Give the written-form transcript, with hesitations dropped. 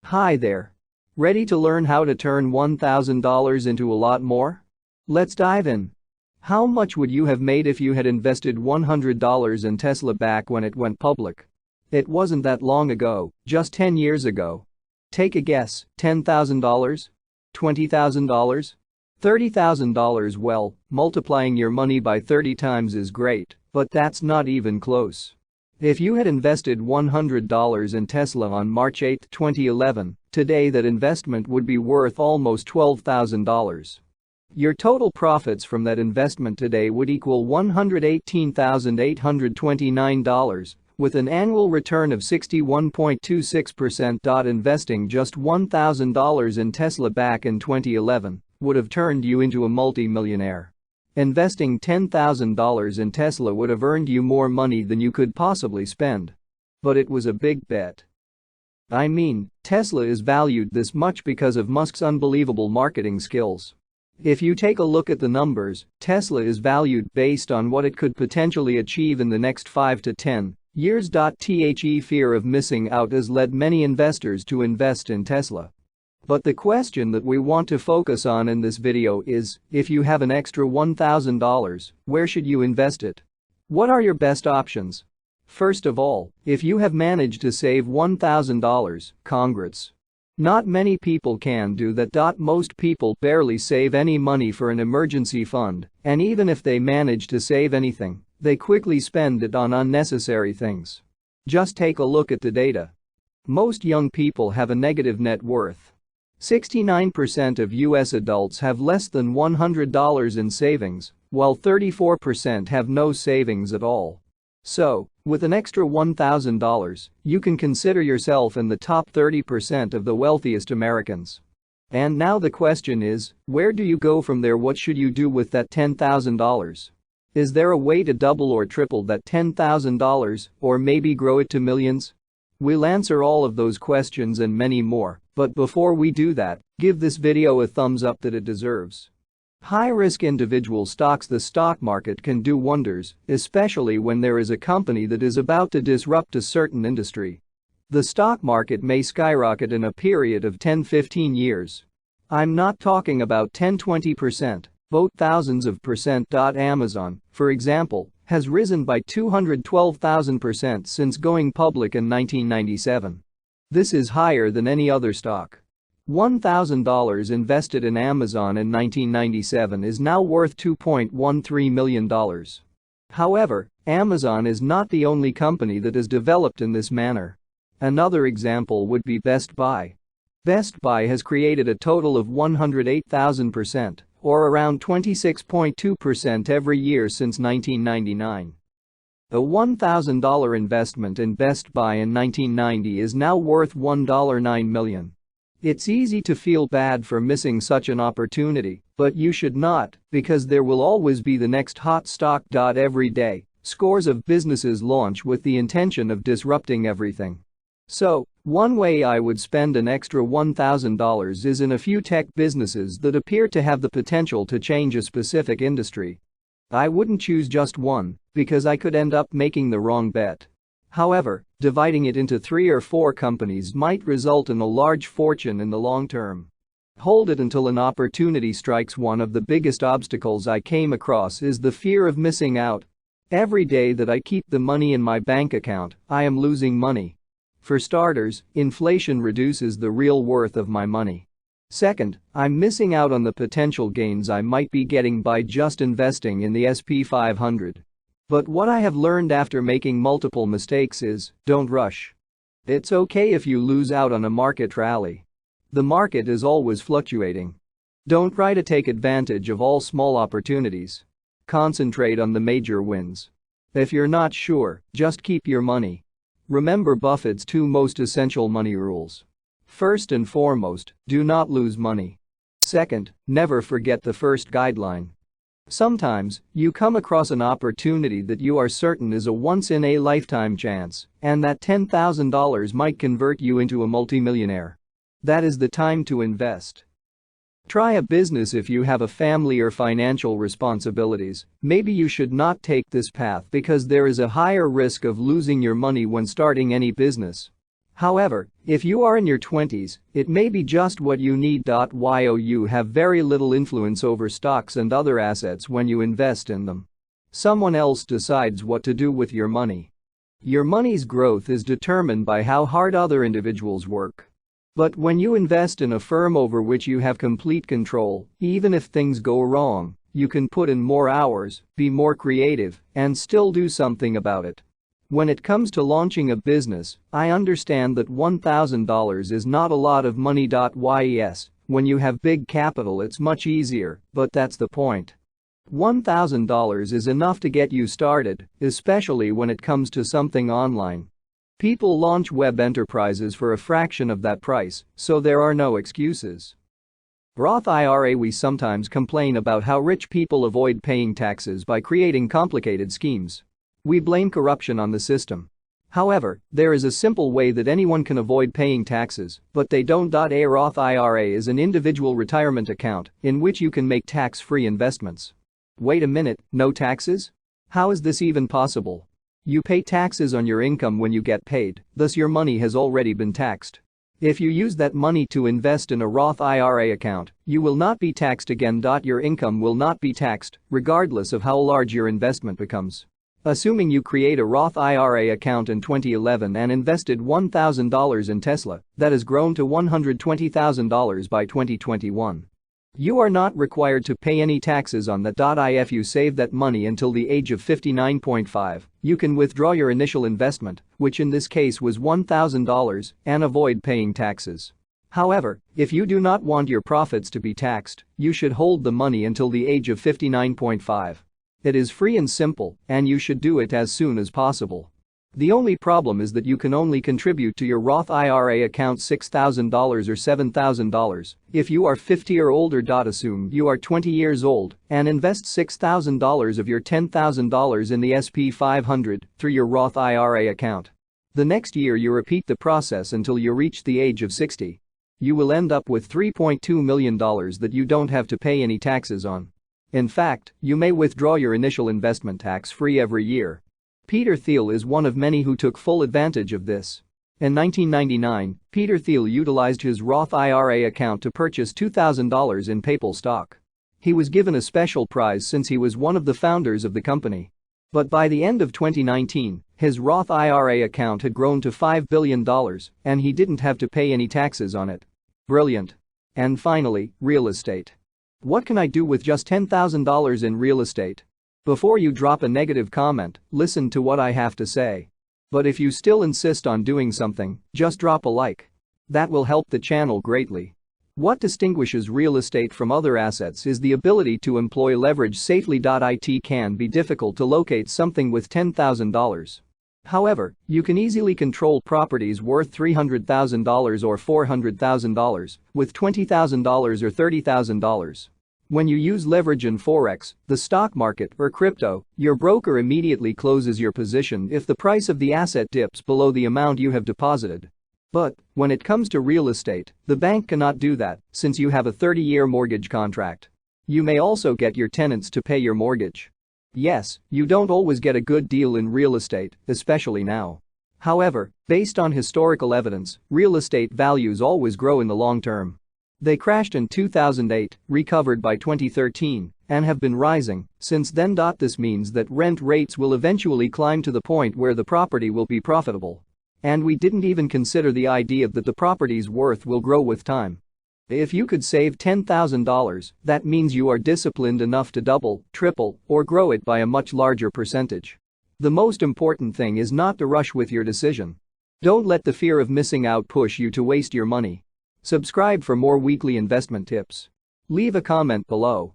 Hi there. Ready to learn how to turn $1,000 into a lot more? Let's dive in. How much would you have made if you had invested $100 in Tesla back when it went public? It wasn't that long ago, just 10 years ago. Take a guess, $10,000? $20,000? $30,000? Well, multiplying your money by 30 times is great, but that's not even close. If you had invested $100 in Tesla on March 8, 2011, today that investment would be worth almost $12,000. Your total profits from that investment today would equal $118,829, with an annual return of 61.26%. Investing just $1,000 in Tesla back in 2011 would have turned you into a multi-millionaire. Investing $10,000 in Tesla would have earned you more money than you could possibly spend. But it was a big bet. I mean, Tesla is valued this much because of Musk's unbelievable marketing skills. If you take a look at the numbers, Tesla is valued based on what it could potentially achieve in the next 5 to 10 years. The fear of missing out has led many investors to invest in Tesla. But the question that we want to focus on in this video is, if you have an extra $1,000, where should you invest it? What are your best options? First of all, if you have managed to save $1,000, congrats. Not many people can do that. Most people barely save any money for an emergency fund, and even if they manage to save anything, they quickly spend it on unnecessary things. Just take a look at the data. Most young people have a negative net worth. 69% of US adults have less than $100 in savings, while 34% have no savings at all. So, with an extra $1,000, you can consider yourself in the top 30% of the wealthiest Americans. And now the question is, where do you go from there? What should you do with that $10,000? Is there a way to double or triple that $10,000, or maybe grow it to millions? We'll answer all of those questions and many more, but before we do that, give this video a thumbs up that it deserves. High-risk individual stocks. The stock market can do wonders, especially when there is a company that is about to disrupt a certain industry. The stock market may skyrocket in a period of 10-15 years. I'm not talking about 10-20%, but thousands of percent. Amazon, for example, has risen by 212,000% since going public in 1997. This is higher than any other stock. $1,000 invested in Amazon in 1997 is now worth $2.13 million. However, Amazon is not the only company that is developed in this manner. Another example would be Best Buy. Best Buy has created a total of 108,000%, or around 26.2% every year since 1999. A $1,000 investment in Best Buy in 1990 is now worth $1.9 million. It's easy to feel bad for missing such an opportunity, but you should not, because there will always be the next hot stock. Every day, scores of businesses launch with the intention of disrupting everything. So, one way I would spend an extra $1,000 is in a few tech businesses that appear to have the potential to change a specific industry. I wouldn't choose just one, because I could end up making the wrong bet. However, dividing it into 3 or 4 companies might result in a large fortune in the long term. Hold it until an opportunity strikes. One of the biggest obstacles I came across is the fear of missing out. Every day that I keep the money in my bank account, I am losing money. For starters, inflation reduces the real worth of my money. Second, I'm missing out on the potential gains I might be getting by just investing in the S&P 500. But what I have learned after making multiple mistakes is, don't rush. It's okay if you lose out on a market rally. The market is always fluctuating. Don't try to take advantage of all small opportunities. Concentrate on the major wins. If you're not sure, just keep your money. Remember Buffett's 2 most essential money rules. First and foremost, do not lose money. Second, never forget the first guideline. Sometimes, you come across an opportunity that you are certain is a once-in-a-lifetime chance, and that $10,000 might convert you into a multimillionaire. That is the time to invest. Try a business. If you have a family or financial responsibilities, maybe you should not take this path because there is a higher risk of losing your money when starting any business. However, if you are in your 20s, it may be just what you need. You have very little influence over stocks and other assets when you invest in them. Someone else decides what to do with your money. Your money's growth is determined by how hard other individuals work. But when you invest in a firm over which you have complete control, even if things go wrong, you can put in more hours, be more creative, and still do something about it. When it comes to launching a business, I understand that $1,000 is not a lot of money. Yes, when you have big capital it's much easier, but that's the point. $1,000 is enough to get you started, especially when it comes to something online. People launch web enterprises for a fraction of that price, so there are no excuses. Roth IRA. We sometimes complain about how rich people avoid paying taxes by creating complicated schemes. We blame corruption on the system. However, there is a simple way that anyone can avoid paying taxes, but they don't. A Roth IRA is an individual retirement account in which you can make tax-free investments. Wait a minute, no taxes? How is this even possible? You pay taxes on your income when you get paid, thus your money has already been taxed. If you use that money to invest in a Roth IRA account, you will not be taxed again. Your income will not be taxed, regardless of how large your investment becomes. Assuming you create a Roth IRA account in 2011 and invested $1,000 in Tesla, that has grown to $120,000 by 2021. You are not required to pay any taxes on that. If you save that money until the age of 59.5, you can withdraw your initial investment, which in this case was $1,000, and avoid paying taxes. However, if you do not want your profits to be taxed, you should hold the money until the age of 59.5. It is free and simple, and you should do it as soon as possible. The only problem is that you can only contribute to your Roth IRA account $6,000 or $7,000 if you are 50 or older. Assume you are 20 years old and invest $6,000 of your $10,000 in the S&P 500 through your Roth IRA account. The next year you repeat the process until you reach the age of 60. You will end up with $3.2 million that you don't have to pay any taxes on. In fact, you may withdraw your initial investment tax-free every year. Peter Thiel is one of many who took full advantage of this. In 1999, Peter Thiel utilized his Roth IRA account to purchase $2,000 in PayPal stock. He was given a special prize since he was one of the founders of the company. But by the end of 2019, his Roth IRA account had grown to $5 billion, and he didn't have to pay any taxes on it. Brilliant. And finally, real estate. What can I do with just $10,000 in real estate? Before you drop a negative comment, listen to what I have to say. But if you still insist on doing something, just drop a like. That will help the channel greatly. What distinguishes real estate from other assets is the ability to employ leverage safely. It can be difficult to locate something with $10,000. However, you can easily control properties worth $300,000 or $400,000 with $20,000 or $30,000. When you use leverage in Forex, the stock market or crypto, your broker immediately closes your position if the price of the asset dips below the amount you have deposited. But when it comes to real estate, the bank cannot do that since you have a 30-year mortgage contract. You may also get your tenants to pay your mortgage. Yes, you don't always get a good deal in real estate, especially now. However, based on historical evidence, real estate values always grow in the long term. They crashed in 2008, recovered by 2013, and have been rising since then. This means that rent rates will eventually climb to the point where the property will be profitable. And we didn't even consider the idea that the property's worth will grow with time. If you could save $10,000, that means you are disciplined enough to double, triple, or grow it by a much larger percentage. The most important thing is not to rush with your decision. Don't let the fear of missing out push you to waste your money. Subscribe for more weekly investment tips. Leave a comment below.